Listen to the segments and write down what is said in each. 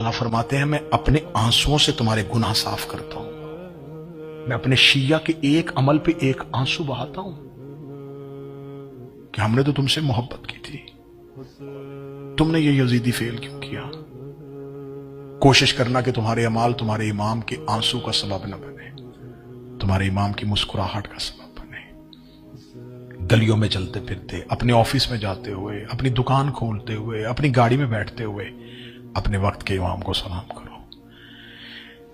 अल्लाह फरमाते हैं मैं अपने आंसुओं से तुम्हारे गुनाह साफ करता हूं। मैं अपने शिया के एक अमल पे एक आंसू बहाता हूं कि हमने तो तुमसे मोहब्बत की थी, तुमने ये यजीदी फेल क्यों किया। कोशिश करना कि तुम्हारे अमाल तुम्हारे इमाम के आंसू का सबब न बने, तुम्हारे इमाम की मुस्कुराहट का सबब बने। गलियों में चलते फिरते, अपने ऑफिस में जाते हुए, अपनी दुकान खोलते हुए, अपनी गाड़ी में बैठते हुए अपने वक्त के इमाम को सलाम करो।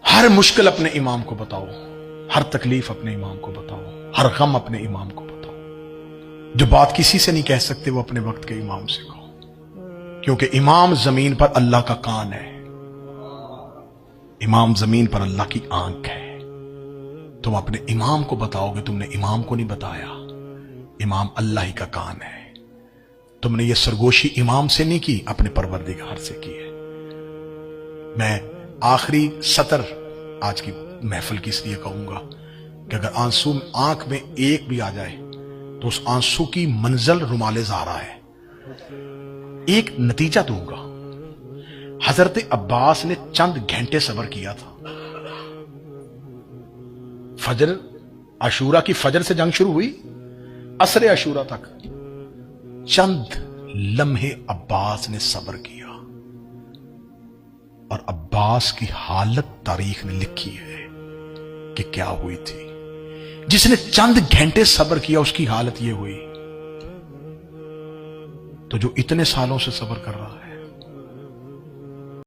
हर मुश्किल अपने इमाम को बताओ, हर तकलीफ अपने इमाम को बताओ, हर गम अपने इमाम को बताओ। जो बात किसी से नहीं कह सकते वो अपने वक्त के इमाम से कहो, क्योंकि इमाम जमीन पर अल्लाह का कान है, इमाम जमीन पर अल्लाह की आंख है। तुम अपने इमाम को बताओगे, तुमने इमाम को नहीं बताया। इमाम अल्लाह ही का कान है। तुमने ये सरगोशी इमाम से नहीं की, अपने परवरदिगार से की है। मैं आखिरी सतर आज की महफिल की इसलिए कहूंगा कि अगर आंसू आंख में एक भी आ जाए तो उस आंसू की मंजिल रुमाले ज़ारा है। एक नतीजा दूंगा, हजरत अब्बास ने चंद घंटे सब्र किया था। फजर अशूरा की फजर से जंग शुरू हुई, असरे अशूरा तक चंद लम्हे अब्बास ने सब्र किया, और अब्बास की हालत तारीख ने लिखी है कि क्या हुई थी। जिसने चंद घंटे सब्र किया उसकी हालत यह हुई, तो जो इतने सालों से सब्र कर रहा है